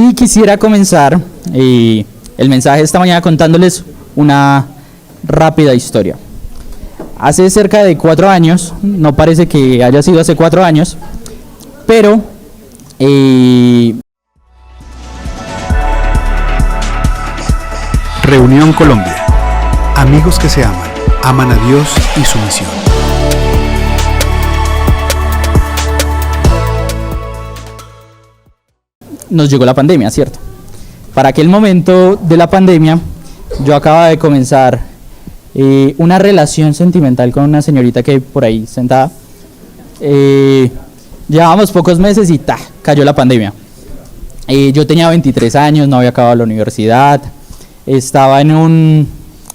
Y quisiera comenzar el mensaje de esta mañana contándoles una rápida historia. Hace cerca de 4 años, no parece que haya sido hace 4 años, pero Reunión Colombia. Amigos que se aman a Dios y su misión. nos llegó la pandemia, ¿cierto? Para aquel momento de la pandemia, yo acababa de comenzar una relación sentimental con una señorita que hay por ahí sentada. Llevábamos pocos meses y cayó la pandemia. Yo tenía 23 años, no había acabado la universidad, estaba en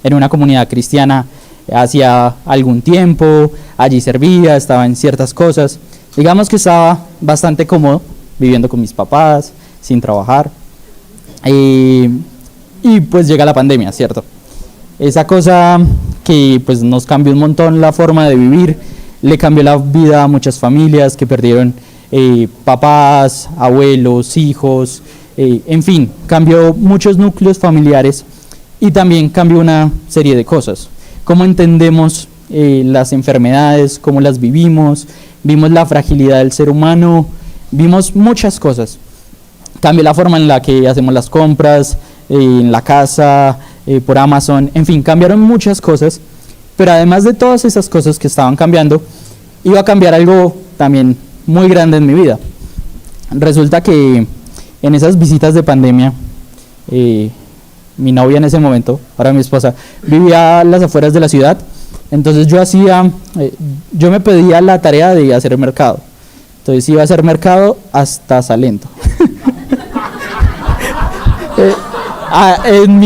una comunidad cristiana hacía algún tiempo, allí servía, estaba en ciertas cosas. Digamos que estaba bastante cómodo viviendo con mis papás, sin trabajar. Y pues llega la pandemia, ¿cierto? Esa cosa que pues nos cambió un montón la forma de vivir, le cambió la vida a muchas familias que perdieron papás, abuelos, hijos, en fin, cambió muchos núcleos familiares y también cambió una serie de cosas. Cómo entendemos las enfermedades, cómo las vivimos, vimos la fragilidad del ser humano, vimos muchas cosas. Cambió la forma en la que hacemos las compras, en la casa, por Amazon, en fin, cambiaron muchas cosas, pero además de todas esas cosas que estaban cambiando, iba a cambiar algo también muy grande en mi vida. Resulta que en esas visitas de pandemia, mi novia en ese momento, ahora mi esposa, vivía a las afueras de la ciudad, entonces yo me pedía la tarea de hacer mercado. Entonces iba a hacer mercado hasta Salento. En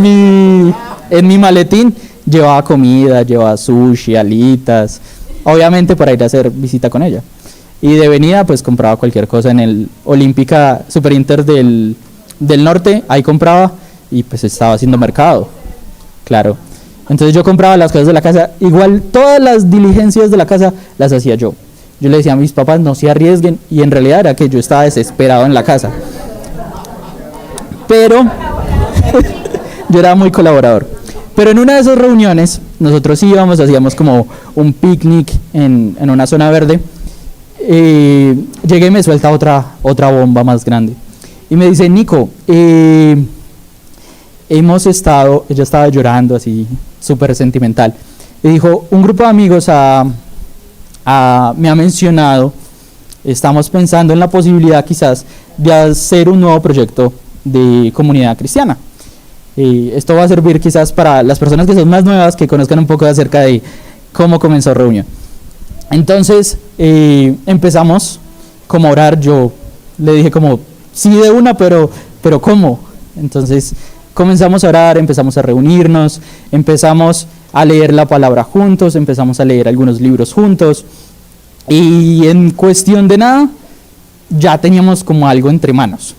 mi maletín llevaba comida, llevaba sushi, alitas, obviamente para ir a hacer visita con ella. Y de venida pues compraba cualquier cosa en el Olímpica Super Inter del Norte, ahí compraba y pues estaba haciendo mercado, claro. Entonces yo compraba las cosas de la casa, igual todas las diligencias de la casa las hacía yo. Yo le decía a mis papás no se arriesguen y en realidad era que yo estaba desesperado en la casa. Pero yo era muy colaborador. Pero en una de esas reuniones nosotros íbamos, hacíamos como un picnic en una zona verde. Llegué y me suelta otra bomba más grande. Y me dice, Nico, ella estaba llorando así, súper sentimental. Y dijo, un grupo de amigos me ha mencionado, estamos pensando en la posibilidad quizás de hacer un nuevo proyecto de comunidad cristiana. Esto va a servir quizás para las personas que son más nuevas, que conozcan un poco acerca de cómo comenzó Reunión. Entonces empezamos como a orar. Yo le dije como, sí de una, pero ¿cómo? Entonces comenzamos a orar, empezamos a reunirnos, empezamos a leer la palabra juntos, empezamos a leer algunos libros juntos y en cuestión de nada ya teníamos como algo entre manos,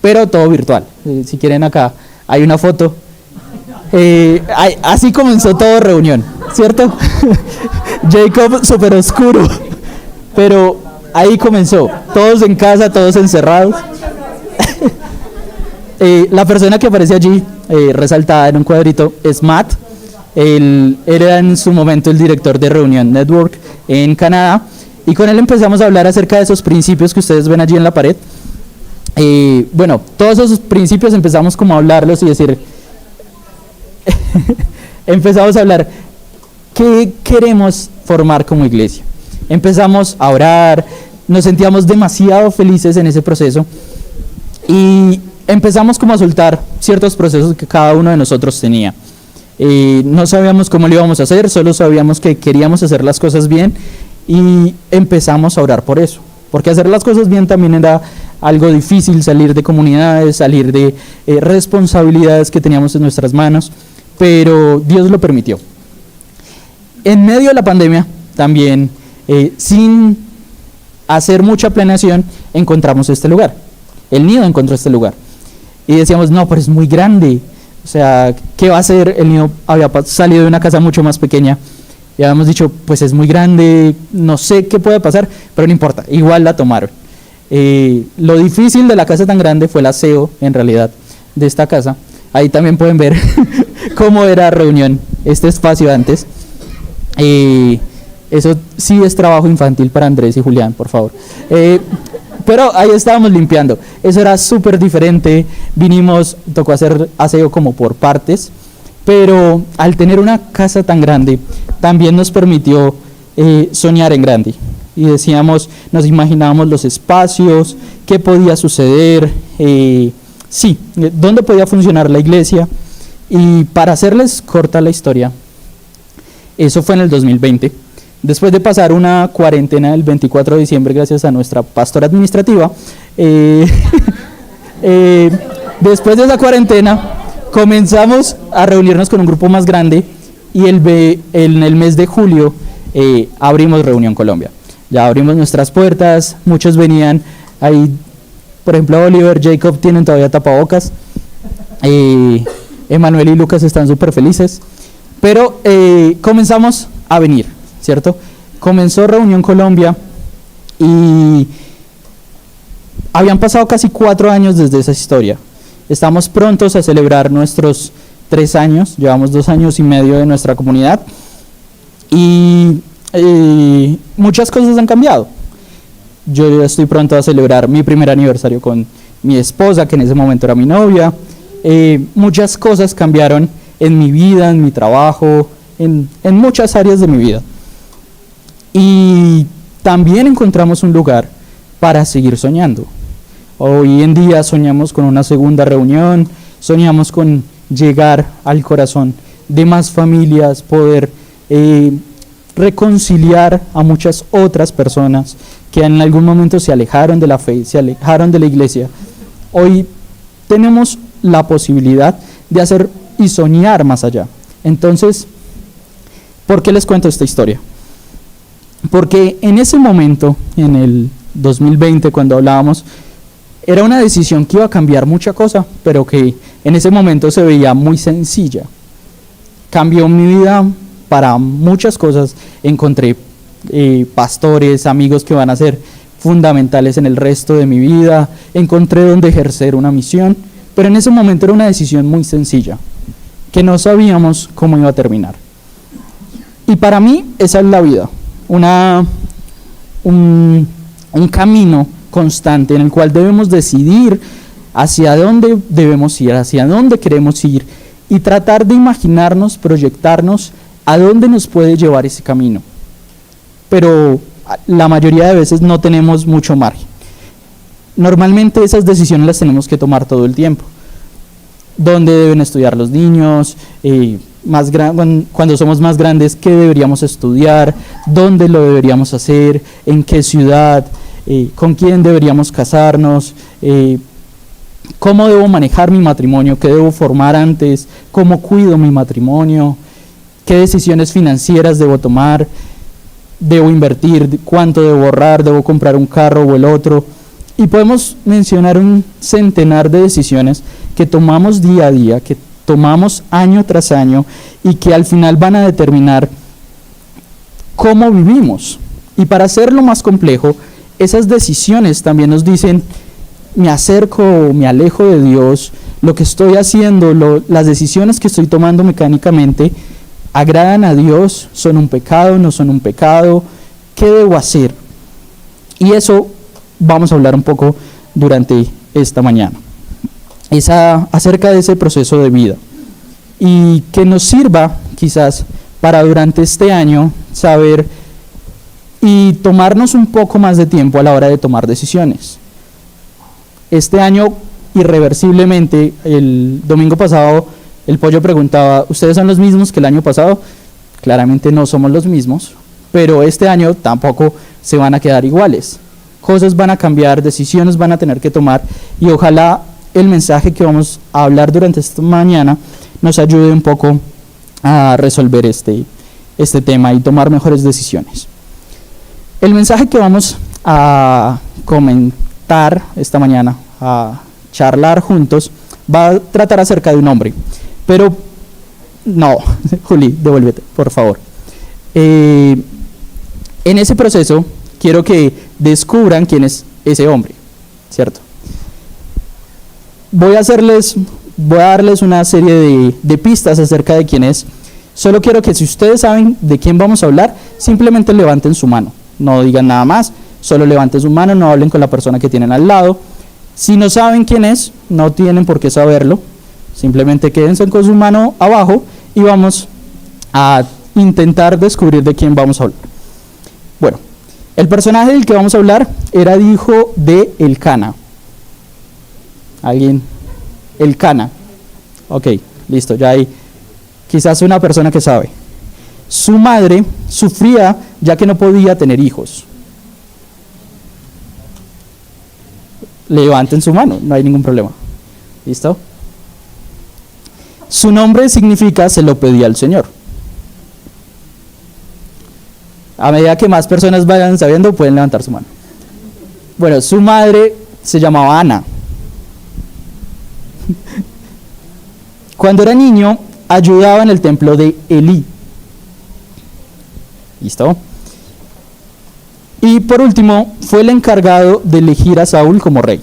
pero todo virtual. Si quieren acá hay una foto. Así comenzó todo Reunión, ¿cierto? Jacob súper oscuro, pero ahí comenzó, todos en casa, todos encerrados. La persona que aparece allí, resaltada en un cuadrito, es Matt. Él era en su momento el director de Reunión Network en Canadá, y con él empezamos a hablar acerca de esos principios que ustedes ven allí en la pared. Bueno, todos esos principios empezamos como a hablarlos y decir, empezamos a hablar, ¿qué queremos formar como iglesia? Empezamos a orar, nos sentíamos demasiado felices en ese proceso y empezamos como a soltar ciertos procesos que cada uno de nosotros tenía. No sabíamos cómo lo íbamos a hacer, solo sabíamos que queríamos hacer las cosas bien y empezamos a orar por eso, porque hacer las cosas bien también era algo difícil, salir de comunidades, salir de responsabilidades que teníamos en nuestras manos, pero Dios lo permitió. En medio de la pandemia también, sin hacer mucha planeación, encontramos este lugar. El Nido encontró este lugar y decíamos, no, pero es muy grande, o sea, ¿qué va a hacer? El Nido había salido de una casa mucho más pequeña y habíamos dicho, pues es muy grande, no sé qué puede pasar, pero no importa, igual la tomaron. Lo difícil de la casa tan grande fue el aseo, en realidad, de esta casa. Ahí también pueden ver cómo era reunión este espacio antes. Eso sí es trabajo infantil para Andrés y Julián, por favor. Pero ahí estábamos limpiando. Eso era súper diferente. Tocó hacer aseo como por partes. Pero al tener una casa tan grande, también nos permitió soñar en grande. Y nos imaginábamos los espacios, qué podía suceder, dónde podía funcionar la iglesia. Y para hacerles corta la historia, eso fue en el 2020. Después de pasar una cuarentena el 24 de diciembre, gracias a nuestra pastora administrativa, después de esa cuarentena comenzamos a reunirnos con un grupo más grande y en el mes de julio abrimos Reunión Colombia. Ya abrimos nuestras puertas, muchos venían ahí, por ejemplo Oliver, Jacob tienen todavía tapabocas, Emanuel y Lucas están súper felices, pero comenzamos a venir, ¿cierto? Comenzó Reunión Colombia y habían pasado casi 4 años desde esa historia. Estamos prontos a celebrar nuestros 3 años, llevamos 2 años y medio de nuestra comunidad y muchas cosas han cambiado. Yo ya estoy pronto a celebrar mi primer aniversario con mi esposa, que en ese momento era mi novia. Muchas cosas cambiaron en mi vida, en mi trabajo, en muchas áreas de mi vida. Y también encontramos un lugar para seguir soñando. Hoy en día soñamos con una segunda reunión, soñamos con llegar al corazón de más familias, poder reconciliar a muchas otras personas que en algún momento se alejaron de la fe, se alejaron de la iglesia. Hoy tenemos la posibilidad de hacer y soñar más allá. Entonces, ¿por qué les cuento esta historia? Porque en ese momento, en el 2020, cuando hablábamos, era una decisión que iba a cambiar mucha cosa, pero que en ese momento se veía muy sencilla. Cambió mi vida para muchas cosas. Encontré pastores, amigos que van a ser fundamentales en el resto de mi vida. Encontré donde ejercer una misión, pero en ese momento era una decisión muy sencilla, que no sabíamos cómo iba a terminar. Y para mí esa es la vida, un camino constante en el cual debemos decidir hacia dónde debemos ir, hacia dónde queremos ir y tratar de imaginarnos, proyectarnos a dónde nos puede llevar ese camino. Pero la mayoría de veces no tenemos mucho margen. Normalmente esas decisiones las tenemos que tomar todo el tiempo. ¿Dónde deben estudiar los niños? Cuando somos más grandes, ¿qué deberíamos estudiar? ¿Dónde lo deberíamos hacer? ¿En qué ciudad? ¿Con quién deberíamos casarnos? ¿Cómo debo manejar mi matrimonio? ¿Qué debo formar antes? ¿Cómo cuido mi matrimonio? ¿Qué decisiones financieras debo tomar? ¿Debo invertir? ¿Cuánto debo ahorrar? ¿Debo comprar un carro o el otro? Y podemos mencionar un centenar de decisiones que tomamos día a día, que tomamos año tras año y que al final van a determinar cómo vivimos. Y para hacerlo más complejo, esas decisiones también nos dicen, me acerco o me alejo de Dios, lo que estoy haciendo, las decisiones que estoy tomando mecánicamente, ¿agradan a Dios? ¿Son un pecado? ¿No son un pecado? ¿Qué debo hacer? Y eso vamos a hablar un poco durante esta mañana. Es acerca de ese proceso de vida. Y que nos sirva quizás para durante este año saber y tomarnos un poco más de tiempo a la hora de tomar decisiones. Este año, irreversiblemente, el domingo pasado, el pollo preguntaba, ¿ustedes son los mismos que el año pasado? Claramente no somos los mismos, pero este año tampoco se van a quedar iguales. Cosas van a cambiar, decisiones van a tener que tomar, y ojalá el mensaje que vamos a hablar durante esta mañana nos ayude un poco a resolver este tema y tomar mejores decisiones. El mensaje que vamos a comentar esta mañana, a charlar juntos, va a tratar acerca de un hombre. Pero, no, Juli, devuélvete, por favor. En ese proceso, quiero que descubran quién es ese hombre. ¿cierto? Voy a darles una serie de pistas acerca de quién es. Solo quiero que si ustedes saben de quién vamos a hablar, simplemente levanten su mano. No digan nada más, solo levanten su mano, no hablen con la persona que tienen al lado. Si no saben quién es, no tienen por qué saberlo. Simplemente quédense con su mano abajo y vamos a intentar descubrir de quién vamos a hablar. Bueno, el personaje del que vamos a hablar era el hijo de Elcana. ¿Alguien? Elcana. Ok, listo, ya hay quizás una persona que sabe. Su madre sufría ya que no podía tener hijos. Levanten su mano, no hay ningún problema. ¿Listo? Su nombre significa se lo pedía al Señor. A medida que más personas vayan sabiendo, pueden levantar su mano. Bueno, su madre se llamaba Ana. Cuando era niño, ayudaba en el templo de Elí. ¿Listo? Y por último, fue el encargado de elegir a Saúl como rey.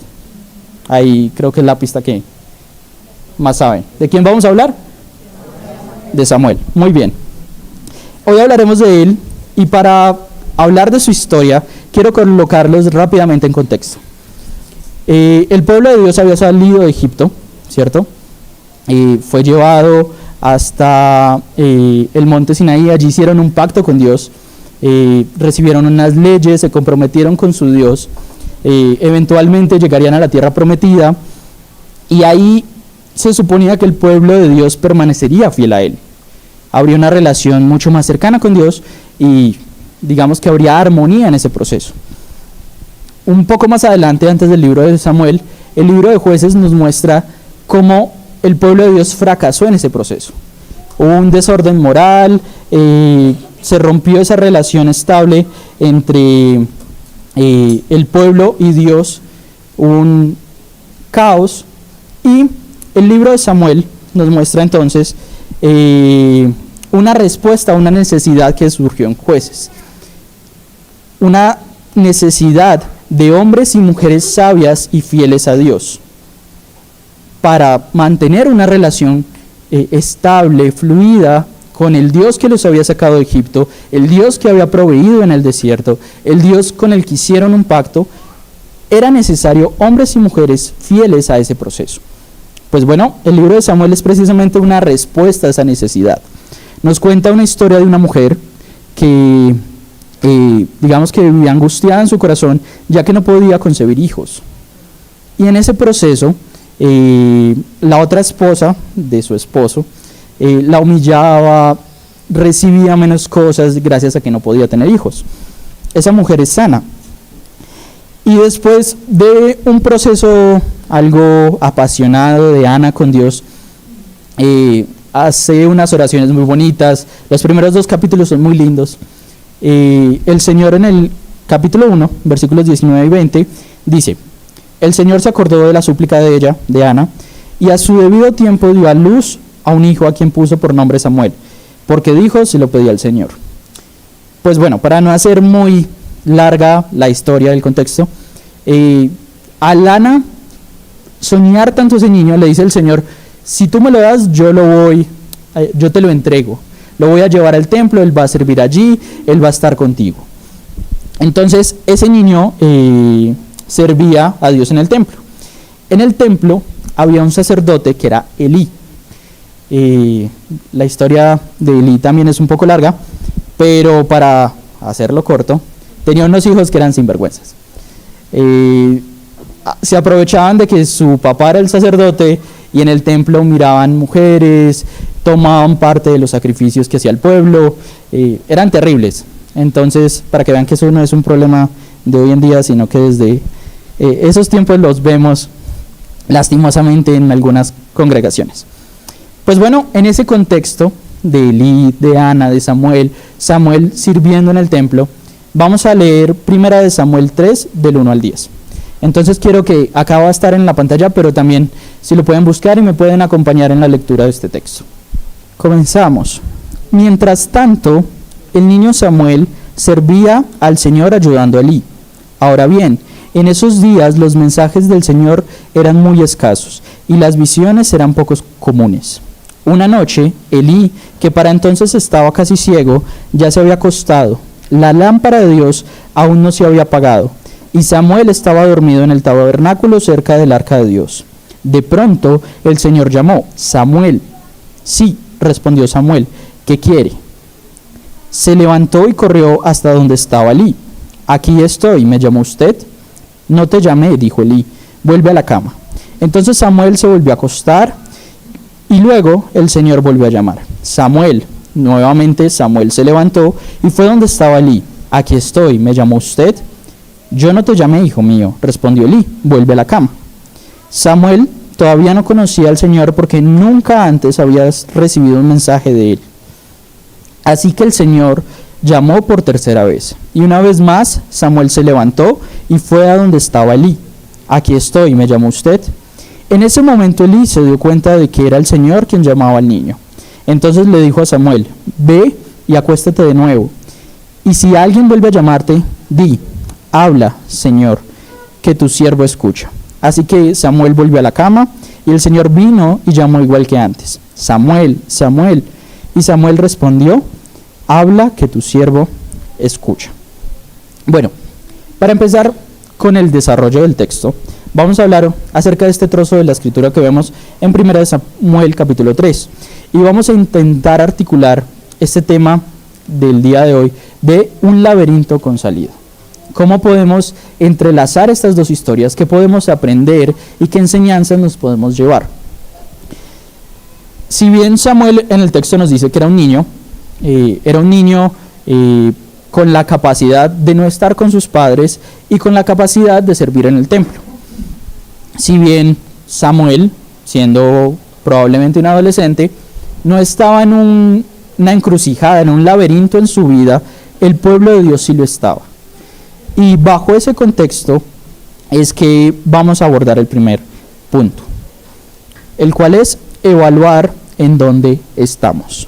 Ahí creo que es la pista que más saben. ¿De quién vamos a hablar? De Samuel. Muy bien. Hoy hablaremos de él y para hablar de su historia, quiero colocarlos rápidamente en contexto. El pueblo de Dios había salido de Egipto, ¿cierto? Fue llevado hasta el monte Sinaí, allí hicieron un pacto con Dios, recibieron unas leyes, se comprometieron con su Dios, eventualmente llegarían a la tierra prometida y ahí se suponía que el pueblo de Dios permanecería fiel a él. Habría una relación mucho más cercana con Dios y digamos que habría armonía en ese proceso. Un poco más adelante, antes del libro de Samuel, el libro de Jueces nos muestra cómo el pueblo de Dios fracasó en ese proceso. Hubo un desorden moral, se rompió esa relación estable entre el pueblo y Dios, un caos, y el libro de Samuel nos muestra entonces una respuesta a una necesidad que surgió en Jueces. Una necesidad de hombres y mujeres sabias y fieles a Dios para mantener una relación estable, fluida con el Dios que los había sacado de Egipto, el Dios que había proveído en el desierto, el Dios con el que hicieron un pacto. Era necesario hombres y mujeres fieles a ese proceso. Pues bueno, el libro de Samuel es precisamente una respuesta a esa necesidad. Nos cuenta una historia de una mujer que digamos que vivía angustiada en su corazón ya que no podía concebir hijos. Y en ese proceso, la otra esposa de su esposo la humillaba, recibía menos cosas gracias a que no podía tener hijos. Esa mujer es sana. Y después de un proceso algo apasionado de Ana con Dios, hace unas oraciones muy bonitas. Los primeros 2 capítulos son muy lindos. El Señor en el capítulo 1, versículos 19 y 20, dice: el Señor se acordó de la súplica de ella, de Ana, y a su debido tiempo dio a luz a un hijo a quien puso por nombre Samuel, porque dijo, se lo pedía al Señor. Pues bueno, para no hacer muy larga la historia del contexto, a Ana soñar tanto ese niño, le dice el Señor: si tú me lo das, yo te lo entrego, lo voy a llevar al templo, él va a servir allí, él va a estar contigo. Entonces ese niño servía a Dios en el templo. En el templo había un sacerdote que era Elí. La historia de Elí también es un poco larga, pero para hacerlo corto, tenía unos hijos que eran sinvergüenzas. Se aprovechaban de que su papá era el sacerdote y en el templo miraban mujeres, tomaban parte de los sacrificios que hacía el pueblo, eran terribles. Entonces, para que vean que eso no es un problema de hoy en día, sino que desde esos tiempos los vemos lastimosamente en algunas congregaciones. Pues bueno, en ese contexto de Elí, de Ana, de Samuel sirviendo en el templo, vamos a leer 1 Samuel 3, del 1 al 10. Entonces quiero que acá va a estar en la pantalla, pero también si lo pueden buscar y me pueden acompañar en la lectura de este texto. Comenzamos. Mientras tanto, el niño Samuel servía al Señor ayudando a Elí. Ahora bien, En esos días los mensajes del Señor eran muy escasos y las visiones eran poco comunes. Una noche, Elí, que para entonces estaba casi ciego, ya se había acostado. La lámpara de Dios aún no se había apagado, y Samuel estaba dormido en el tabernáculo cerca del arca de Dios. De pronto el Señor llamó: Samuel. Sí, respondió Samuel, ¿qué quiere? Se levantó y corrió hasta donde estaba Elí. Aquí estoy, ¿me llamó usted? No te llamé, dijo Elí, vuelve a la cama. Entonces Samuel se volvió a acostar y luego el Señor volvió a llamar: Samuel. Nuevamente Samuel se levantó y fue donde estaba Elí. Aquí estoy, ¿me llamó usted? Yo no te llamé, hijo mío, respondió Elí, vuelve a la cama. Samuel todavía no conocía al Señor porque nunca antes había recibido un mensaje de él. Así que el Señor llamó por tercera vez, y una vez más Samuel se levantó y fue a donde estaba Elí. Aquí estoy, ¿me llamó usted? En ese momento Elí se dio cuenta de que era el Señor quien llamaba al niño. Entonces le dijo a Samuel: ve y acuéstate de nuevo, y si alguien vuelve a llamarte, di: habla, Señor, que tu siervo escucha. Así que Samuel volvió a la cama, y el Señor vino y llamó igual que antes: Samuel, Samuel. Y Samuel respondió: habla, que tu siervo escucha. Bueno, para empezar con el desarrollo del texto, vamos a hablar acerca de este trozo de la escritura que vemos en 1 Samuel capítulo 3. Y vamos a intentar articular este tema del día de hoy de un laberinto con salida. ¿Cómo podemos entrelazar estas dos historias? ¿Qué podemos aprender y qué enseñanzas nos podemos llevar? Si bien Samuel en el texto nos dice que era un niño con la capacidad de no estar con sus padres y con la capacidad de servir en el templo. Si bien Samuel, siendo probablemente un adolescente, no estaba en una encrucijada, en un laberinto en su vida, el pueblo de Dios sí lo estaba. Y bajo ese contexto es que vamos a abordar el primer punto, el cual es evaluar en dónde estamos.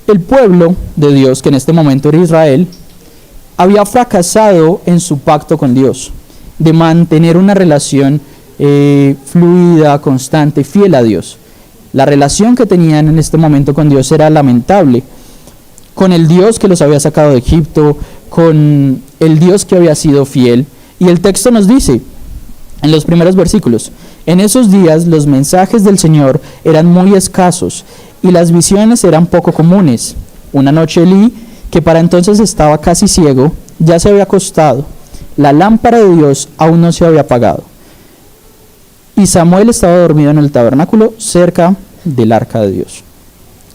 El pueblo de Dios, que en este momento era Israel, había fracasado en su pacto con Dios, de mantener una relación fluida, constante, fiel a Dios. La relación que tenían en este momento con Dios era lamentable, con el Dios que los había sacado de Egipto, con el Dios que había sido fiel. Y el texto nos dice, en los primeros versículos: en esos días los mensajes del Señor eran muy escasos y las visiones eran poco comunes. Una noche Elí, que para entonces estaba casi ciego, ya se había acostado. La lámpara de Dios aún no se había apagado. Y Samuel estaba dormido en el tabernáculo cerca del arca de Dios.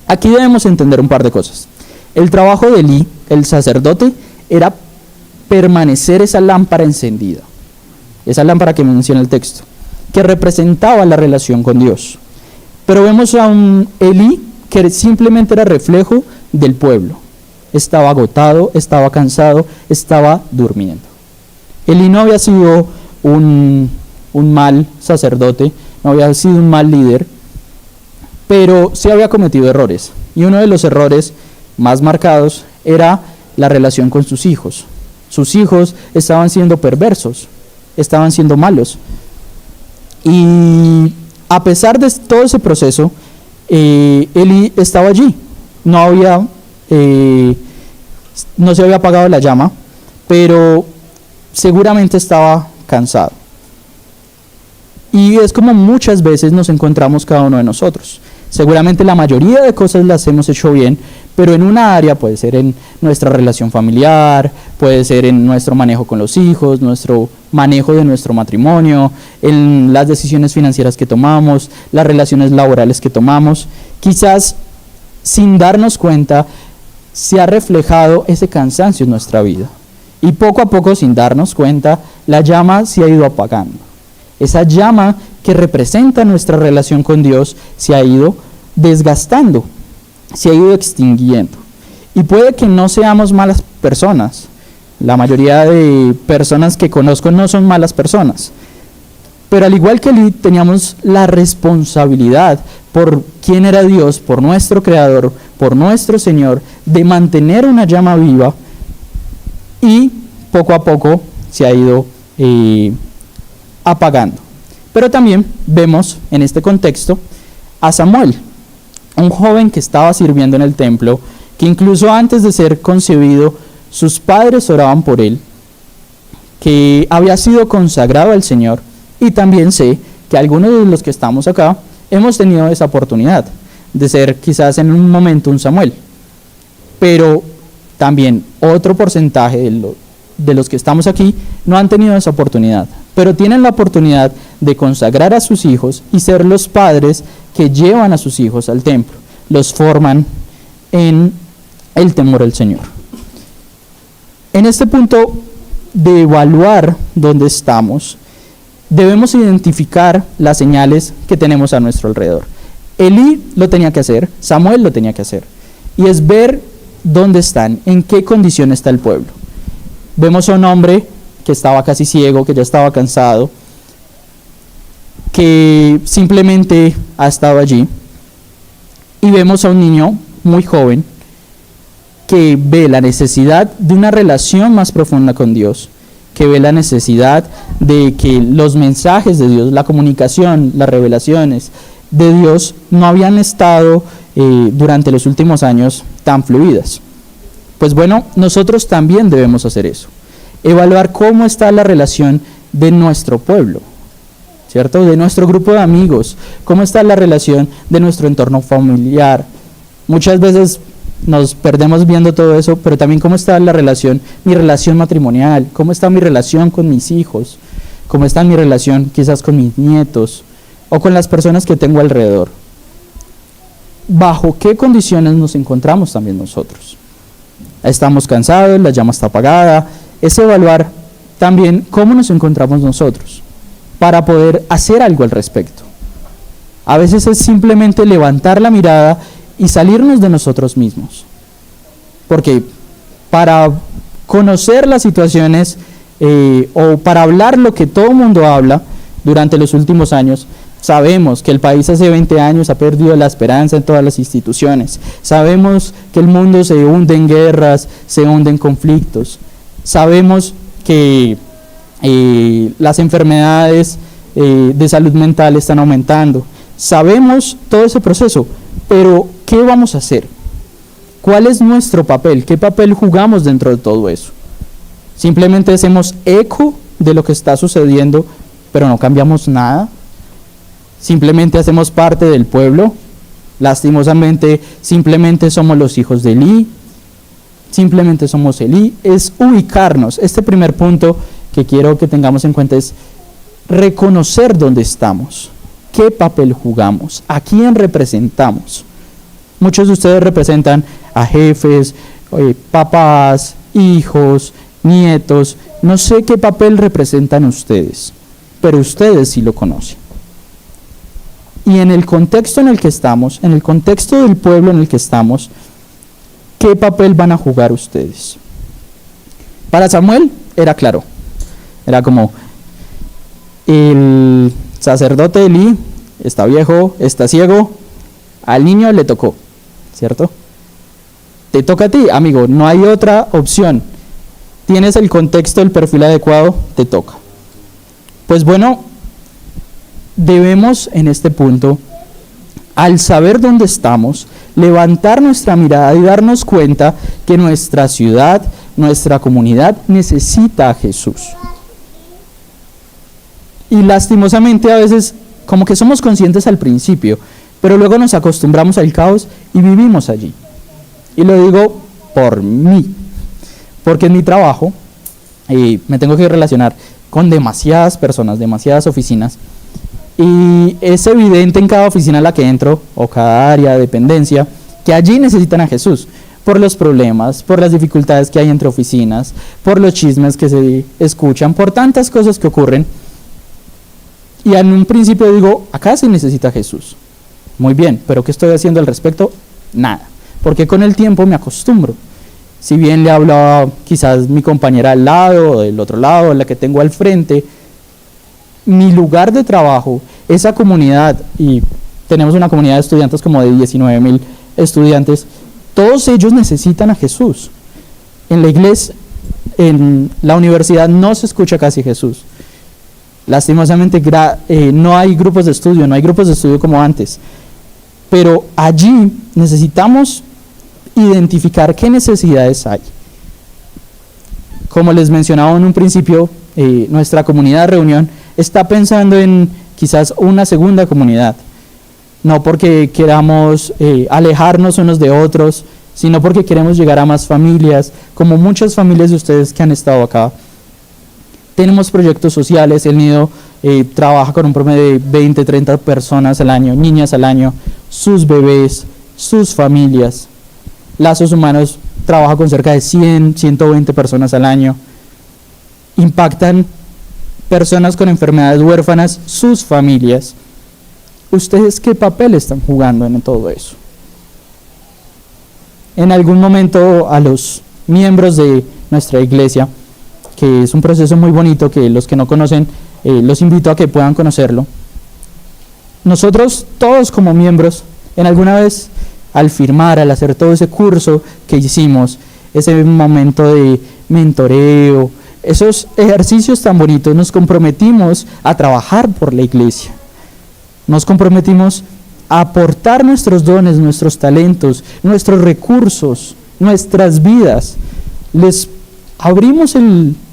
Aquí debemos entender un par de cosas. El trabajo de Elí, el sacerdote, era permanecer esa lámpara encendida. Esa lámpara que menciona el texto, que representaba la relación con Dios. Pero vemos a un Elí que simplemente era reflejo del pueblo. Estaba agotado, estaba cansado, estaba durmiendo. Elí no había sido un mal sacerdote, no había sido un mal líder, pero sí había cometido errores. Y uno de los errores más marcados era la relación con sus hijos. Sus hijos estaban siendo perversos, estaban siendo malos. Y a pesar de todo ese proceso, Elí estaba allí. No se había apagado la llama, pero seguramente estaba cansado. Y es como muchas veces nos encontramos cada uno de nosotros. Seguramente la mayoría de cosas las hemos hecho bien, pero en una área, puede ser en nuestra relación familiar, puede ser en nuestro manejo con los hijos, nuestro manejo de nuestro matrimonio, en las decisiones financieras que tomamos, las relaciones laborales que tomamos. Quizás sin darnos cuenta se ha reflejado ese cansancio en nuestra vida. Y poco a poco, sin darnos cuenta, la llama se ha ido apagando. Esa llama que representa nuestra relación con Dios se ha ido desgastando, se ha ido extinguiendo. Y puede que no seamos malas personas. La mayoría de personas que conozco no son malas personas. Pero al igual que Elí, teníamos la responsabilidad por quién era Dios, por nuestro Creador, por nuestro Señor, de mantener una llama viva, y poco a poco se ha ido apagando. Pero también vemos en este contexto a Samuel, un joven que estaba sirviendo en el templo, que incluso antes de ser concebido, sus padres oraban por él, que había sido consagrado al Señor, y también sé que algunos de los que estamos acá hemos tenido esa oportunidad de ser quizás en un momento un Samuel, pero también otro porcentaje de los que estamos aquí no han tenido esa oportunidad, pero tienen la oportunidad de consagrar a sus hijos y ser los padres que llevan a sus hijos al templo, los forman en el temor al Señor. En este punto de evaluar dónde estamos, debemos identificar las señales que tenemos a nuestro alrededor. Elí lo tenía que hacer, Samuel lo tenía que hacer, y es ver dónde están, en qué condición está el pueblo. Vemos a un hombre que estaba casi ciego, que ya estaba cansado, que simplemente ha estado allí, y vemos a un niño muy joven que ve la necesidad de una relación más profunda con Dios, que ve la necesidad de que los mensajes de Dios, la comunicación, las revelaciones de Dios no habían estado durante los últimos años tan fluidas. Pues bueno, nosotros también debemos hacer eso, evaluar cómo está la relación de nuestro pueblo, ¿cierto? De nuestro grupo de amigos, cómo está la relación de nuestro entorno familiar. Muchas veces nos perdemos viendo todo eso, pero también cómo está la relación, mi relación matrimonial, cómo está mi relación con mis hijos, cómo está mi relación quizás con mis nietos o con las personas que tengo alrededor. ¿Bajo qué condiciones nos encontramos también nosotros? Estamos cansados, la llama está apagada. Es evaluar también cómo nos encontramos nosotros para poder hacer algo al respecto. A veces es simplemente levantar la mirada y salirnos de nosotros mismos, porque para conocer las situaciones o para hablar lo que todo el mundo habla durante los últimos años, sabemos que el país hace 20 años ha perdido la esperanza en todas las instituciones, sabemos que el mundo se hunde en guerras, se hunde en conflictos, sabemos que las enfermedades de salud mental están aumentando, sabemos todo ese proceso, pero ¿qué vamos a hacer? ¿Cuál es nuestro papel? ¿Qué papel jugamos dentro de todo eso? ¿Simplemente hacemos eco de lo que está sucediendo, pero no cambiamos nada? ¿Simplemente hacemos parte del pueblo? Lastimosamente, simplemente somos los hijos de Elí. Simplemente somos Elí. Es ubicarnos. Este primer punto que quiero que tengamos en cuenta es reconocer dónde estamos. ¿Qué papel jugamos? ¿A quién representamos? Muchos de ustedes representan a jefes, papás, hijos, nietos. No sé qué papel representan ustedes, pero ustedes sí lo conocen. Y en el contexto en el que estamos, en el contexto del pueblo en el que estamos, ¿qué papel van a jugar ustedes? Para Samuel era claro. Era como el sacerdote Elí está viejo, está ciego, al niño le tocó, ¿cierto? Te toca a ti, amigo, no hay otra opción. Tienes el contexto, el perfil adecuado, te toca. Pues bueno, debemos en este punto, al saber dónde estamos, levantar nuestra mirada y darnos cuenta que nuestra ciudad, nuestra comunidad necesita a Jesús. Y lastimosamente a veces como que somos conscientes al principio, pero luego nos acostumbramos al caos y vivimos allí. Y lo digo por mí, porque en mi trabajo me tengo que relacionar con demasiadas personas, demasiadas oficinas, y es evidente en cada oficina a la que entro, o cada área, dependencia, que allí necesitan a Jesús, por los problemas, por las dificultades que hay entre oficinas, por los chismes que se escuchan, por tantas cosas que ocurren. Y en un principio digo, acá se necesita Jesús. Muy bien, pero ¿qué estoy haciendo al respecto? Nada, porque con el tiempo me acostumbro. Si bien le hablo a quizás mi compañera al lado, o del otro lado, la que tengo al frente, mi lugar de trabajo, esa comunidad, y tenemos una comunidad de estudiantes como de 19,000 estudiantes, todos ellos necesitan a Jesús. En la iglesia, en la universidad no se escucha casi Jesús. Lastimosamente no hay grupos de estudio como antes. Pero allí necesitamos identificar qué necesidades hay. Como les mencionaba en un principio, nuestra comunidad de reunión está pensando en quizás una segunda comunidad. No porque queramos alejarnos unos de otros, sino porque queremos llegar a más familias, como muchas familias de ustedes que han estado acá. Tenemos proyectos sociales, el nido trabaja con un promedio de 20, 30 personas al año, niñas al año, sus bebés, sus familias. Lazos Humanos trabaja con cerca de 100, 120 personas al año. Impactan personas con enfermedades huérfanas, sus familias. ¿Ustedes qué papel están jugando en todo eso? En algún momento a los miembros de nuestra iglesia, que es un proceso muy bonito, que los que no conocen, los invito a que puedan conocerlo. Nosotros todos como miembros, en alguna vez al firmar, al hacer todo ese curso que hicimos, ese momento de mentoreo, esos ejercicios tan bonitos, nos comprometimos a trabajar por la iglesia. Nos comprometimos a aportar nuestros dones, nuestros talentos, nuestros recursos, nuestras vidas. Les abrimos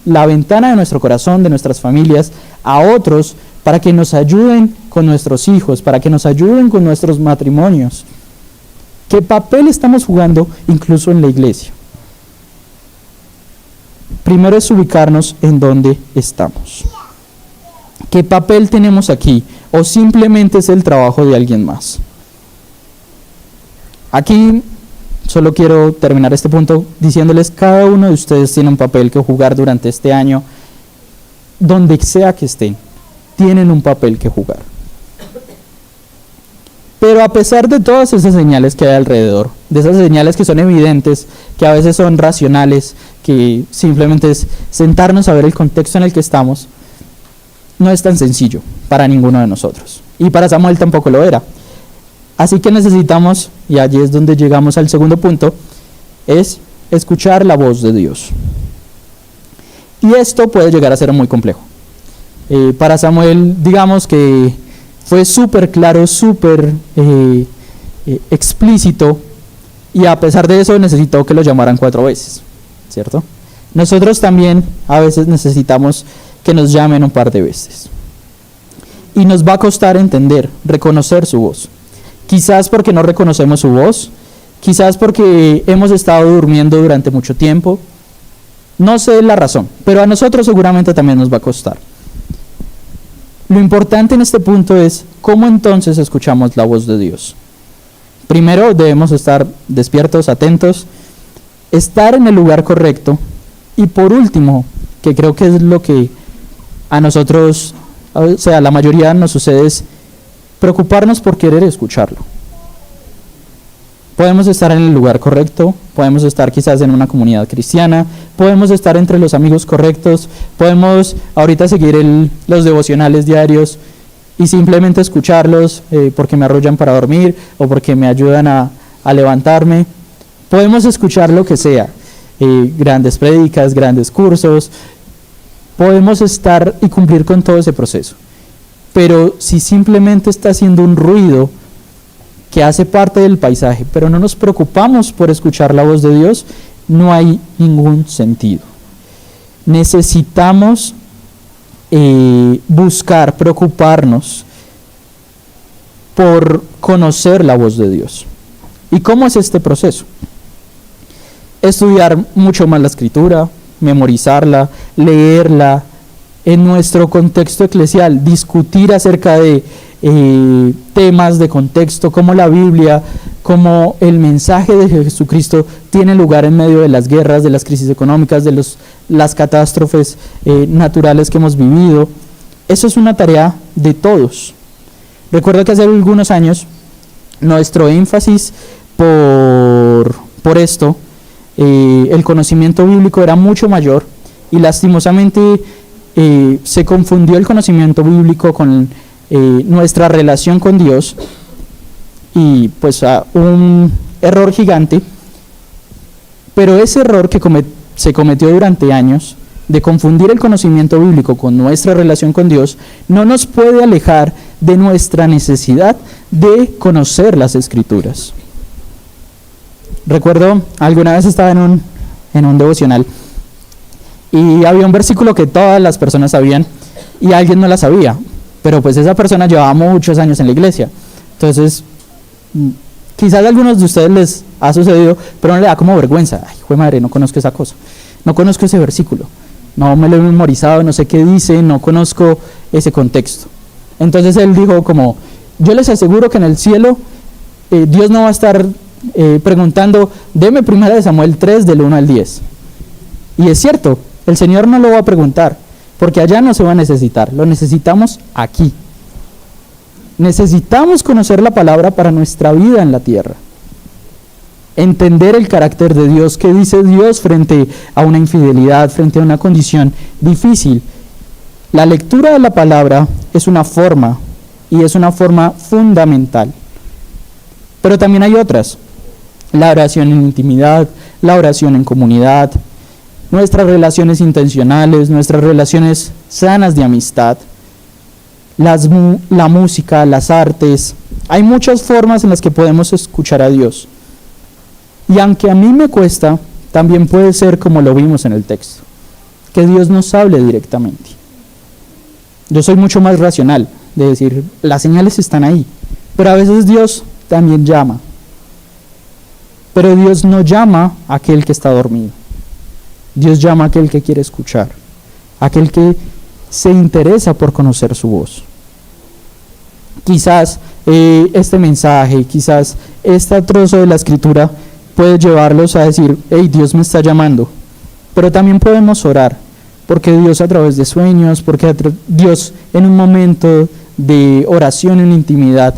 la ventana de nuestro corazón, de nuestras familias, a otros para que nos ayuden con nuestros hijos, para que nos ayuden con nuestros matrimonios. ¿Qué papel estamos jugando incluso en la iglesia? Primero es ubicarnos en dónde estamos. ¿Qué papel tenemos aquí? ¿O simplemente es el trabajo de alguien más? Aquí solo quiero terminar este punto diciéndoles: cada uno de ustedes tiene un papel que jugar durante este año. Donde sea que estén, tienen un papel que jugar. Pero a pesar de todas esas señales que hay alrededor, de esas señales que son evidentes, que a veces son racionales, que simplemente es sentarnos a ver el contexto en el que estamos, no es tan sencillo para ninguno de nosotros. Y para Samuel tampoco lo era. Así que necesitamos, y allí es donde llegamos al segundo punto, es escuchar la voz de Dios. Y esto puede llegar a ser muy complejo. Para Samuel, digamos que fue súper claro, súper explícito, y a pesar de eso necesitó que lo llamaran 4 veces, ¿cierto? Nosotros también a veces necesitamos que nos llamen un par de veces. Y nos va a costar entender, reconocer su voz. Quizás porque no reconocemos su voz, quizás porque hemos estado durmiendo durante mucho tiempo. No sé la razón, pero a nosotros seguramente también nos va a costar. Lo importante en este punto es cómo entonces escuchamos la voz de Dios. Primero debemos estar despiertos, atentos, estar en el lugar correcto, y por último, que creo que es lo que a nosotros, o sea, la mayoría nos sucede, es preocuparnos por querer escucharlo. Podemos estar en el lugar correcto, podemos estar quizás en una comunidad cristiana, podemos estar entre los amigos correctos, podemos ahorita seguir los devocionales diarios y simplemente escucharlos porque me arrullan para dormir o porque me ayudan a levantarme. Podemos escuchar lo que sea, grandes prédicas, grandes cursos, podemos estar y cumplir con todo ese proceso. Pero si simplemente está haciendo un ruido que hace parte del paisaje, pero no nos preocupamos por escuchar la voz de Dios, no hay ningún sentido. Necesitamos buscar, preocuparnos por conocer la voz de Dios. ¿Y cómo es este proceso? Estudiar mucho más la Escritura, memorizarla, leerla, en nuestro contexto eclesial, discutir acerca de temas de contexto, como la Biblia, como el mensaje de Jesucristo tiene lugar en medio de las guerras, de las crisis económicas, de las catástrofes naturales que hemos vivido. Eso es una tarea de todos. Recuerdo que hace algunos años nuestro énfasis por esto, el conocimiento bíblico era mucho mayor, y lastimosamente se confundió el conocimiento bíblico con nuestra relación con Dios, y pues un error gigante. Pero ese error que se cometió durante años, de confundir el conocimiento bíblico con nuestra relación con Dios, no nos puede alejar de nuestra necesidad de conocer las Escrituras. Recuerdo, alguna vez estaba en un devocional y había un versículo que todas las personas sabían y alguien no la sabía, pero pues esa persona llevaba muchos años en la iglesia. Entonces, quizás a algunos de ustedes les ha sucedido, pero no le da como vergüenza. Ay, jue madre, no conozco esa cosa, no conozco ese versículo, no me lo he memorizado, no sé qué dice, no conozco ese contexto. Entonces él dijo como, yo les aseguro que en el cielo Dios no va a estar preguntando, deme 1 Samuel 3 del 1 al 10. Y es cierto, el Señor no lo va a preguntar, porque allá no se va a necesitar, lo necesitamos aquí. Necesitamos conocer la palabra para nuestra vida en la tierra. Entender el carácter de Dios, qué dice Dios frente a una infidelidad, frente a una condición difícil. La lectura de la palabra es una forma, y es una forma fundamental. Pero también hay otras. La oración en intimidad, la oración en comunidad, nuestras relaciones intencionales, nuestras relaciones sanas de amistad, la música, las artes. Hay muchas formas en las que podemos escuchar a Dios. Y aunque a mí me cuesta, también puede ser como lo vimos en el texto, que Dios nos hable directamente. Yo soy mucho más racional, de decir, las señales están ahí, pero a veces Dios también llama. Pero Dios no llama a aquel que está dormido. Dios llama a aquel que quiere escuchar, aquel que se interesa por conocer su voz. Quizás este mensaje, quizás este trozo de la Escritura puede llevarlos a decir, hey, Dios me está llamando. Pero también podemos orar, porque Dios a través de sueños, porque Dios en un momento de oración en intimidad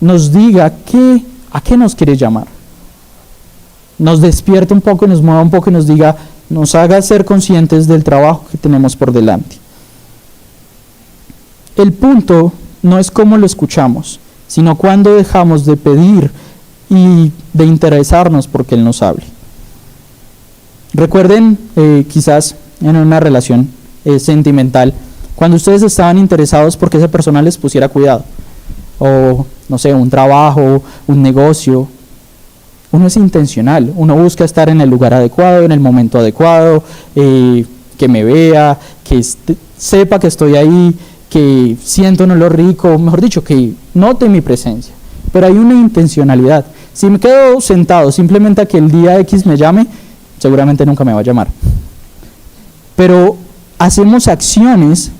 nos diga a qué nos quiere llamar. Nos despierta un poco, nos mueva un poco y nos diga, nos haga ser conscientes del trabajo que tenemos por delante. El punto no es cómo lo escuchamos, sino cuando dejamos de pedir y de interesarnos porque Él nos hable. Recuerden, quizás en una relación sentimental, cuando ustedes estaban interesados porque esa persona les pusiera cuidado, o no sé, un trabajo, un negocio. Uno es intencional, uno busca estar en el lugar adecuado, en el momento adecuado, que me vea, que sepa que estoy ahí, que siento un olor rico, mejor dicho, que note mi presencia. Pero hay una intencionalidad. Si me quedo sentado simplemente a que el día X me llame, seguramente nunca me va a llamar. Pero hacemos acciones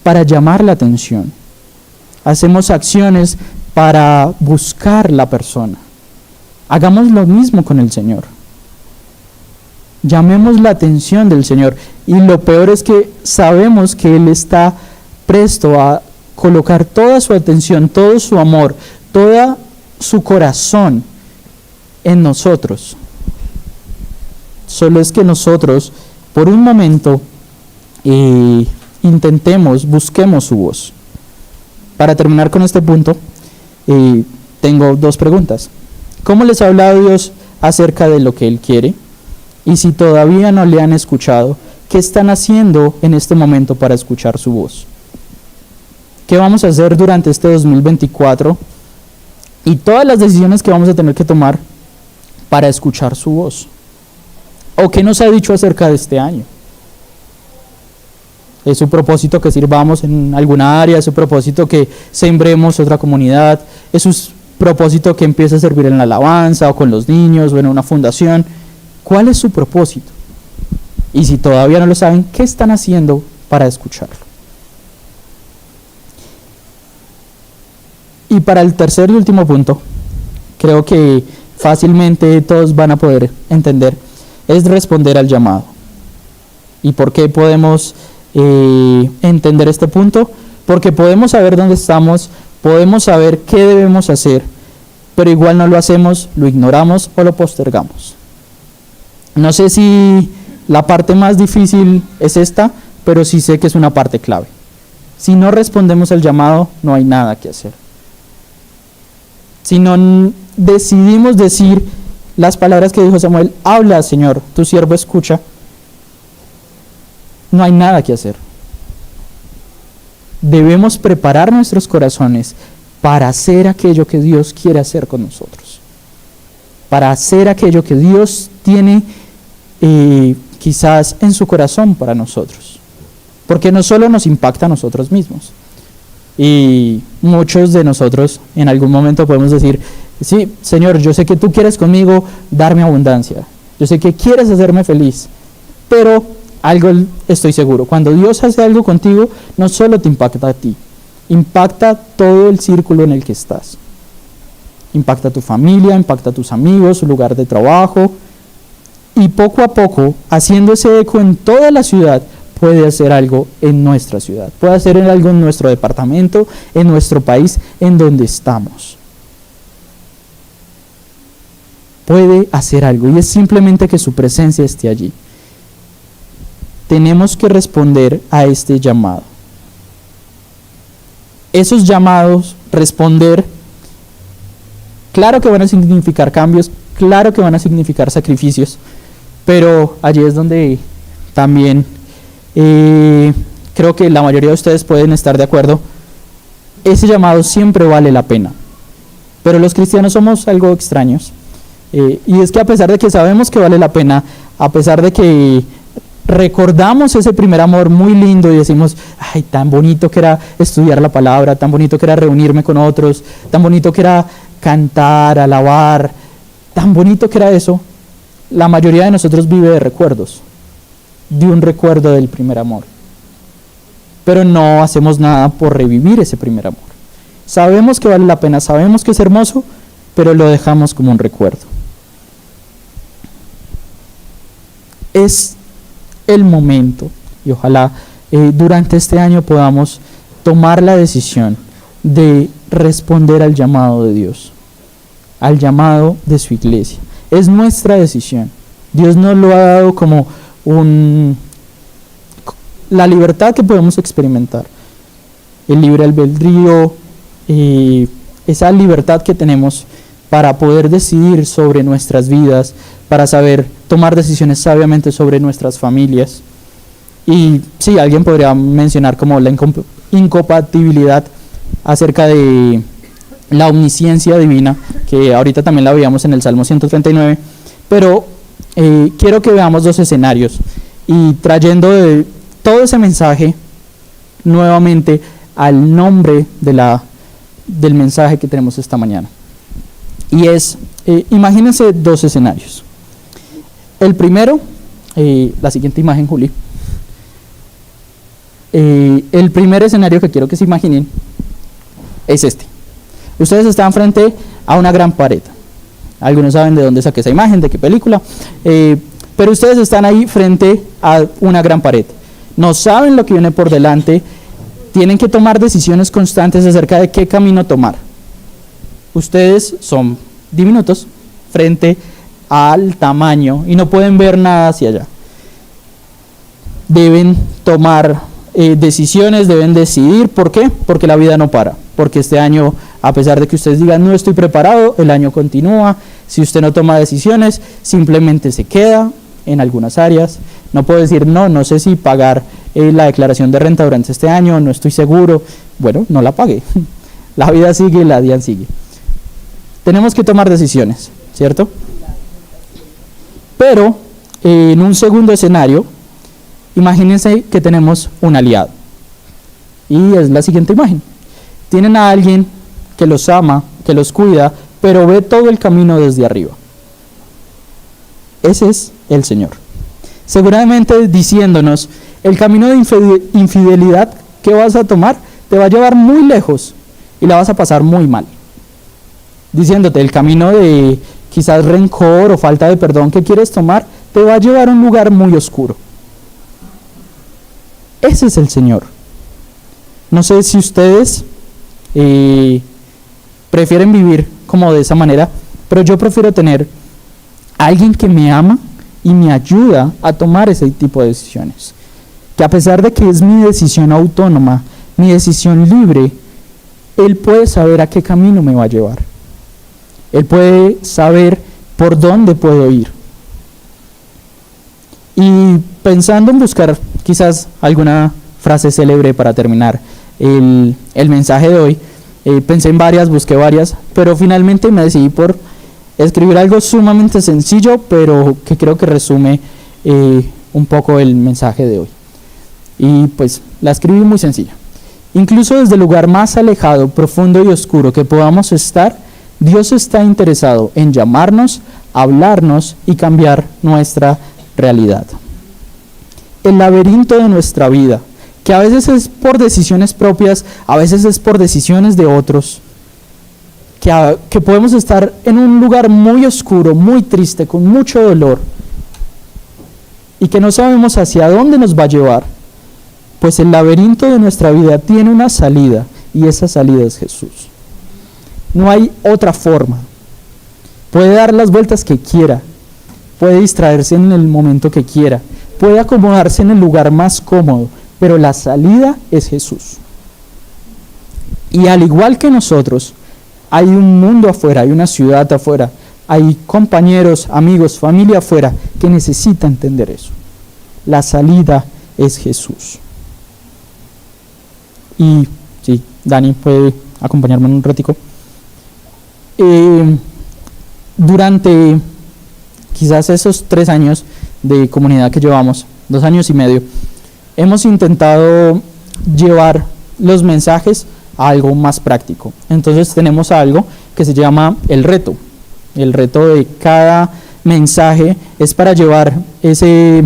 para llamar la atención. Hacemos acciones para buscar la persona. Hagamos lo mismo con el Señor. Llamemos la atención del Señor. Y lo peor es que sabemos que Él está presto a colocar toda su atención, todo su amor, todo su corazón en nosotros. Solo es que nosotros, por un momento, busquemos su voz. Para terminar con este punto, tengo dos preguntas. ¿Cómo les ha hablado Dios acerca de lo que Él quiere? Y si todavía no le han escuchado, ¿qué están haciendo en este momento para escuchar su voz? ¿Qué vamos a hacer durante este 2024? Y todas las decisiones que vamos a tener que tomar para escuchar su voz. ¿O qué nos ha dicho acerca de este año? ¿Es su propósito que sirvamos en alguna área? ¿Es su propósito que sembremos otra comunidad? ¿Es su propósito que empiece a servir en la alabanza o con los niños o en una fundación? ¿Cuál es su propósito? Y si todavía no lo saben, ¿qué están haciendo para escucharlo? Y para el tercer y último punto, creo que fácilmente todos van a poder entender, es responder al llamado. ¿Y por qué podemos entender este punto? Porque podemos saber dónde estamos, podemos saber qué debemos hacer, pero igual no lo hacemos, lo ignoramos o lo postergamos. No sé si la parte más difícil es esta, pero sí sé que es una parte clave. Si no respondemos al llamado, no hay nada que hacer. Si no decidimos decir las palabras que dijo Samuel, habla, Señor, tu siervo escucha, no hay nada que hacer. Debemos preparar nuestros corazones para hacer aquello que Dios quiere hacer con nosotros, para hacer aquello que Dios tiene quizás en su corazón para nosotros, porque no solo nos impacta a nosotros mismos, y muchos de nosotros en algún momento podemos decir, sí, Señor, yo sé que tú quieres conmigo darme abundancia, yo sé que quieres hacerme feliz, pero algo estoy seguro, cuando Dios hace algo contigo, no solo te impacta a ti, impacta todo el círculo en el que estás. Impacta a tu familia, impacta a tus amigos, su lugar de trabajo, y poco a poco, haciendo ese eco en toda la ciudad, puede hacer algo en nuestra ciudad, puede hacer algo en nuestro departamento, en nuestro país, en donde estamos. Puede hacer algo, y es simplemente que su presencia esté allí. Tenemos que responder a este llamado. Esos llamados, responder, claro que van a significar cambios, claro que van a significar sacrificios, pero allí es donde también creo que la mayoría de ustedes pueden estar de acuerdo. Ese llamado siempre vale la pena, pero los cristianos somos algo extraños, y es que a pesar de que sabemos que vale la pena, a pesar de que recordamos ese primer amor muy lindo y decimos, ay, tan bonito que era estudiar la palabra, tan bonito que era reunirme con otros, tan bonito que era cantar, alabar, tan bonito que era eso, la mayoría de nosotros vive de recuerdos, de un recuerdo del primer amor, pero no hacemos nada por revivir ese primer amor. Sabemos que vale la pena, sabemos que es hermoso, pero lo dejamos como un recuerdo. Es el momento, y ojalá durante este año podamos tomar la decisión de responder al llamado de Dios, al llamado de su iglesia. Es nuestra decisión. Dios nos lo ha dado como la libertad que podemos experimentar, el libre albedrío, esa libertad que tenemos para poder decidir sobre nuestras vidas, para saber tomar decisiones sabiamente sobre nuestras familias. Y sí, alguien podría mencionar como la incompatibilidad acerca de la omnisciencia divina, que ahorita también la veíamos en el Salmo 139, pero quiero que veamos dos escenarios y trayendo todo ese mensaje nuevamente al nombre del mensaje que tenemos esta mañana. Y es, imagínense dos escenarios. El primero, la siguiente imagen, Juli. El primer escenario que quiero que se imaginen es este. Ustedes están frente a una gran pared. Algunos saben de dónde saqué esa imagen, de qué película. Pero ustedes están ahí frente a una gran pared. No saben lo que viene por delante. Tienen que tomar decisiones constantes acerca de qué camino tomar. Ustedes son diminutos frente al tamaño y no pueden ver nada hacia allá. Deben tomar decisiones, deben decidir. ¿Por qué? Porque la vida no para. Porque este año, a pesar de que ustedes digan no estoy preparado, el año continúa. Si usted no toma decisiones, simplemente se queda en algunas áreas. No puedo decir no sé si pagar la declaración de renta durante este año, no estoy seguro. Bueno, no la pagué. La vida sigue, la vida sigue. Tenemos que tomar decisiones, ¿cierto? Pero en un segundo escenario, imagínense que tenemos un aliado. Y es la siguiente imagen. Tienen a alguien que los ama, que los cuida, pero ve todo el camino desde arriba. Ese es el Señor. Seguramente diciéndonos, el camino de infidelidad que vas a tomar te va a llevar muy lejos y la vas a pasar muy mal. Diciéndote, el camino de quizás rencor o falta de perdón que quieres tomar te va a llevar a un lugar muy oscuro. Ese es el Señor. No sé si ustedes prefieren vivir como de esa manera, pero yo prefiero tener a alguien que me ama y me ayuda a tomar ese tipo de decisiones. Que a pesar de que es mi decisión autónoma, mi decisión libre, Él puede saber a qué camino me va a llevar. Él puede saber por dónde puedo ir. Y pensando en buscar quizás alguna frase célebre para terminar el mensaje de hoy. Pensé en varias, busqué varias, pero finalmente me decidí por escribir algo sumamente sencillo, pero que creo que resume un poco el mensaje de hoy. Y pues la escribí muy sencilla. Incluso desde el lugar más alejado, profundo y oscuro que podamos estar, Dios está interesado en llamarnos, hablarnos y cambiar nuestra realidad. El laberinto de nuestra vida, que a veces es por decisiones propias, a veces es por decisiones de otros, que podemos estar en un lugar muy oscuro, muy triste, con mucho dolor, y que no sabemos hacia dónde nos va a llevar. Pues el laberinto de nuestra vida tiene una salida, y esa salida es Jesús. No hay otra forma. Puede dar las vueltas que quiera, puede distraerse en el momento que quiera, puede acomodarse en el lugar más cómodo, pero la salida es Jesús. Y al igual que nosotros, hay un mundo afuera, hay una ciudad afuera, hay compañeros, amigos, familia afuera que necesita entender eso. La salida es Jesús. Y sí, Dani puede acompañarme un ratico. Durante quizás esos 3 años de comunidad que llevamos, 2 años y medio, hemos intentado llevar los mensajes a algo más práctico. Entonces tenemos algo que se llama el reto. El reto de cada mensaje es para llevar ese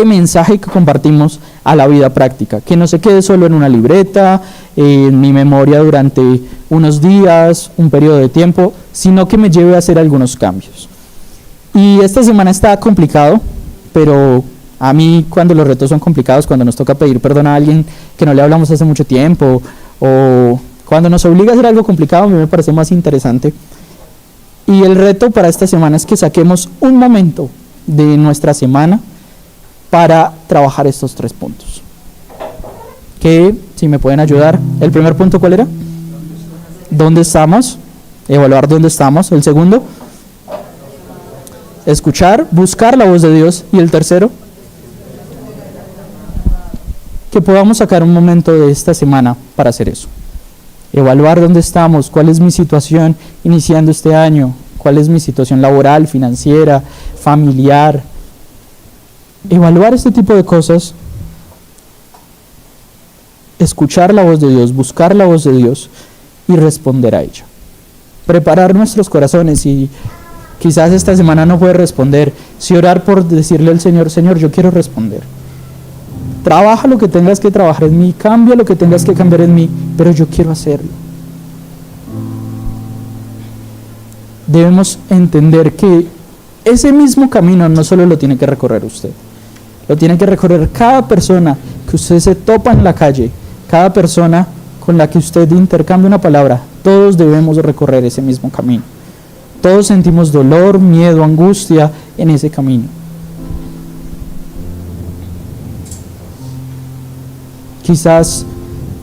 mensaje que compartimos a la vida práctica, que no se quede solo en una libreta, en mi memoria durante unos días, un periodo de tiempo, sino que me lleve a hacer algunos cambios. Y esta semana está complicado, pero a mí cuando los retos son complicados, cuando nos toca pedir perdón a alguien que no le hablamos hace mucho tiempo, o cuando nos obliga a hacer algo complicado, a mí me parece más interesante. Y el reto para esta semana es que saquemos un momento de nuestra semana para trabajar estos 3 puntos. Que, si me pueden ayudar, el primer punto, ¿cuál era? ¿Dónde estamos? Evaluar dónde estamos. El segundo, escuchar, buscar la voz de Dios. Y el tercero, que podamos sacar un momento de esta semana para hacer eso. Evaluar dónde estamos, cuál es mi situación iniciando este año, cuál es mi situación laboral, financiera, familiar. Evaluar este tipo de cosas, escuchar la voz de Dios, buscar la voz de Dios y responder a ella. Preparar nuestros corazones, y quizás esta semana no puede responder, si orar por decirle al Señor, Señor, yo quiero responder. Trabaja lo que tengas que trabajar en mí, cambia lo que tengas que cambiar en mí, pero yo quiero hacerlo. Debemos entender que ese mismo camino no solo lo tiene que recorrer usted, lo tiene que recorrer cada persona que usted se topa en la calle, cada persona con la que usted intercambia una palabra. Todos debemos recorrer ese mismo camino. Todos sentimos dolor, miedo, angustia en ese camino. Quizás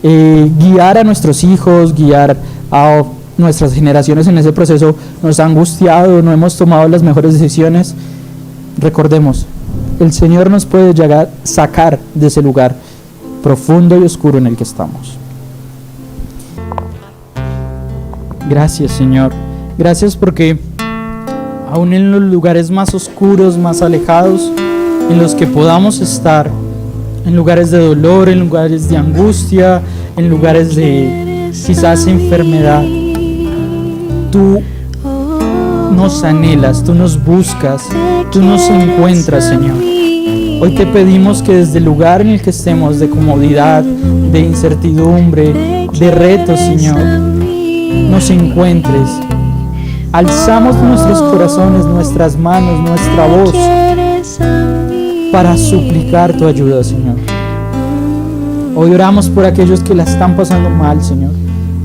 guiar a nuestros hijos, guiar a nuestras generaciones en ese proceso nos ha angustiado, no hemos tomado las mejores decisiones. Recordemos, el Señor nos puede llegar a sacar de ese lugar profundo y oscuro en el que estamos. Gracias, Señor. Gracias porque aún en los lugares más oscuros, más alejados, en los que podamos estar, en lugares de dolor, en lugares de angustia, en lugares de quizás enfermedad, tú nos anhelas, tú nos buscas, tú nos encuentras, Señor. Hoy te pedimos que desde el lugar en el que estemos, de comodidad, de incertidumbre, de retos, Señor, nos encuentres. Alzamos nuestros corazones, nuestras manos, nuestra voz para suplicar tu ayuda, Señor. Hoy oramos por aquellos que la están pasando mal, Señor.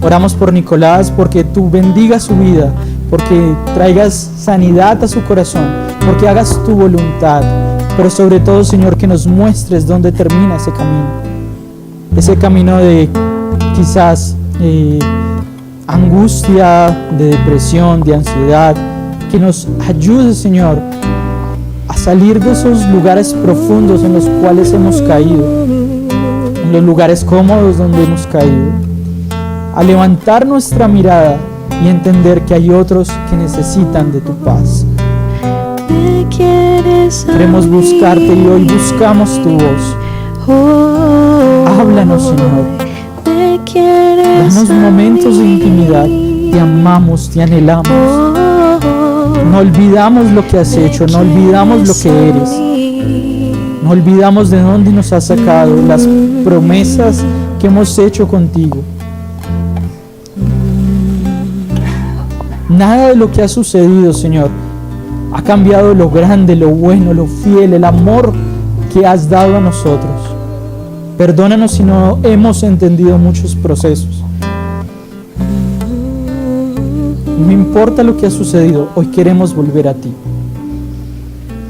Oramos por Nicolás, porque tú bendigas su vida, porque traigas sanidad a su corazón, porque hagas tu voluntad, pero sobre todo, Señor, que nos muestres dónde termina ese camino de quizás angustia, de depresión, de ansiedad, que nos ayude, Señor, a salir de esos lugares profundos en los cuales hemos caído, en los lugares cómodos donde hemos caído, a levantar nuestra mirada y entender que hay otros que necesitan de tu paz. Queremos buscarte y hoy buscamos tu voz. Háblanos, Señor. Danos momentos de intimidad. Te amamos, te anhelamos. No olvidamos lo que has hecho, no olvidamos lo que eres. No olvidamos de dónde nos has sacado, las promesas que hemos hecho contigo. Nada de lo que ha sucedido, Señor, ha cambiado lo grande, lo bueno, lo fiel, el amor que has dado a nosotros. Perdónanos si no hemos entendido muchos procesos. No importa lo que ha sucedido, hoy queremos volver a ti.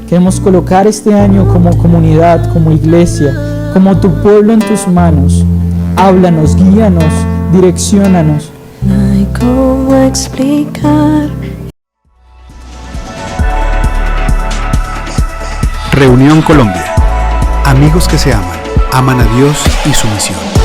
Queremos colocar este año como comunidad, como iglesia, como tu pueblo en tus manos. Háblanos, guíanos, direcciónanos. No hay cómo explicar. Reunión Colombia. Amigos que se aman, aman a Dios y su misión.